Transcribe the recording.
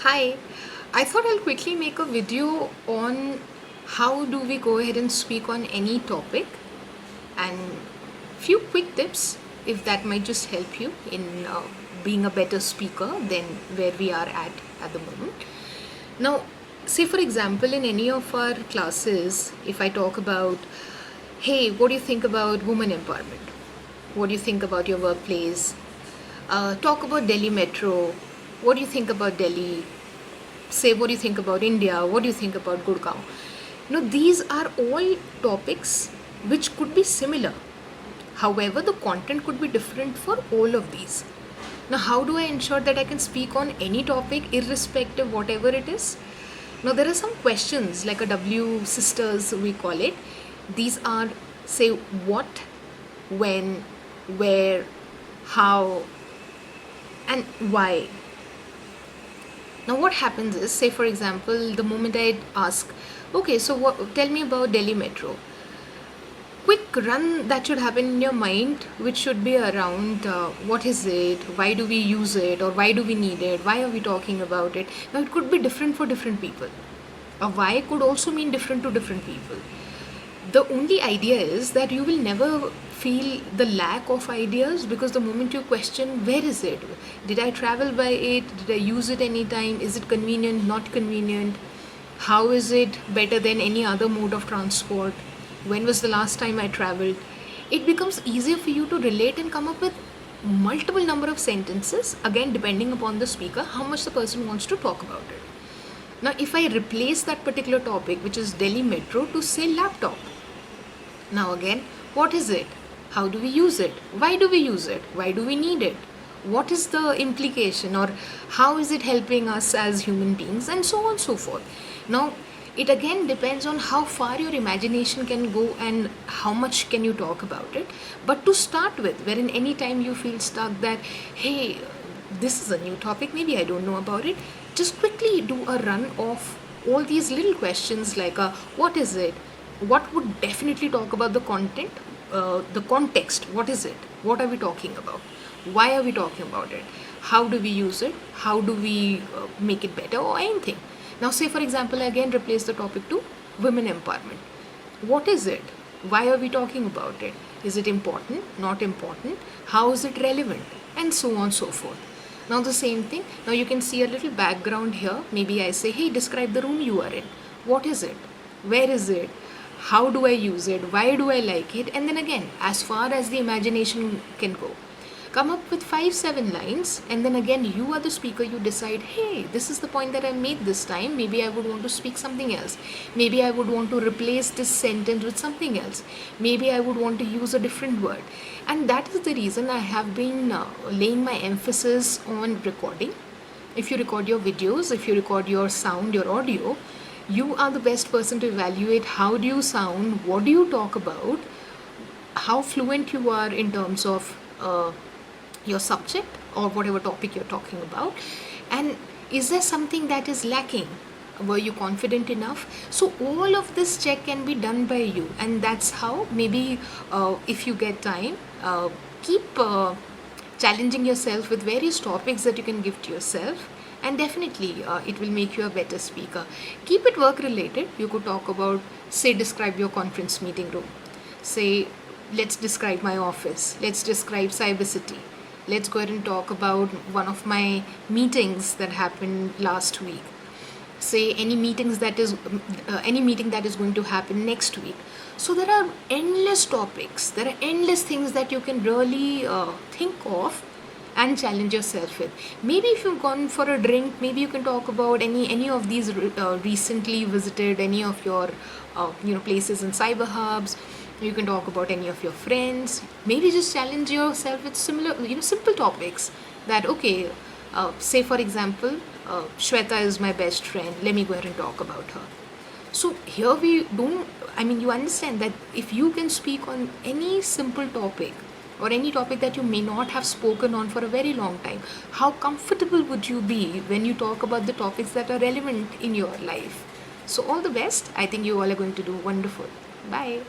Hi, I thought I'll quickly make a video on how do we go ahead and speak on any topic and few quick tips if that might just help you in being a better speaker than where we are at the moment. Now, say for example, in any of our classes, if I talk about, hey, what do you think about women empowerment? What do you think about your workplace? Talk about Delhi Metro. What do you think about Delhi? Say what do you think about India? What do you think about Gurgaon? These are all topics which could be similar. However, the content could be different for all of these. Now, how do I ensure that I can speak on any topic irrespective whatever it is? Now, there are some questions like a W sisters we call it. These are say what, when, where, how, and why. Now, what happens is, say for example, the moment I ask, okay, so tell me about Delhi Metro. Quick run that should happen in your mind, which should be around what is it, why do we use it, or why do we need it, why are we talking about it. Now, it could be different for different people. A why could also mean different to different people. The only idea is that you will never feel the lack of ideas, because the moment you question, where is it? Did I travel by it? Did I use it anytime? Is it convenient, not convenient? How is it better than any other mode of transport? When was the last time I traveled? It becomes easier for you to relate and come up with multiple number of sentences, again depending upon the speaker, how much the person wants to talk about it. Now, if I replace that particular topic, which is Delhi Metro, to say laptop. Now again, what is it? How do we use it? Why do we use it? Why do we need it? What is the implication, or how is it helping us as human beings, and so on and so forth. Now, it again depends on how far your imagination can go and how much can you talk about it. But to start with, wherein any time you feel stuck that, hey, this is a new topic, maybe I don't know about it, just quickly do a run of all these little questions like what is it? What would definitely talk about the content, the context, what is it, what are we talking about, why are we talking about it, how do we use it, how do we make it better, or anything. Now, say for example, again replace the topic to women empowerment. What is it, why are we talking about it, is it important, not important, how is it relevant, and so on so forth. Now the same thing, now you can see a little background here. Maybe I say, hey, describe the room you are in. What is it, where is it, how do I use it, why do I like it, and then again, as far as the imagination can go, come up with 5-7 lines, and then again you are the speaker, you decide, hey, this is the point that I made this time, maybe I would want to speak something else, maybe I would want to replace this sentence with something else, maybe I would want to use a different word. And that is the reason I have been laying my emphasis on recording. If you record your videos, if you record your sound, your audio, you are the best person to evaluate how do you sound, what do you talk about, how fluent you are in terms of your subject or whatever topic you're talking about, and is there something that is lacking, were you confident enough. So all of this check can be done by you, and that's how maybe if you get time, keep challenging yourself with various topics that you can give to yourself, and definitely it will make you a better speaker. Keep it work related. You could talk about, say, describe your conference meeting room, say, let's describe my office, let's describe cyber city, let's go ahead and talk about one of my meetings that happened last week, say any meeting that is going to happen next week. So there are endless topics, there are endless things that you can really think of and challenge yourself with. Maybe if you've gone for a drink, maybe you can talk about any of these recently visited any of your places in cyber hubs. You can talk about any of your friends. Maybe just challenge yourself with similar simple topics that, okay, say for example, Shweta is my best friend, let me go ahead and talk about her. So here you understand that if you can speak on any simple topic or any topic that you may not have spoken on for a very long time, how comfortable would you be when you talk about the topics that are relevant in your life? So all the best. I think you all are going to do wonderful. Bye.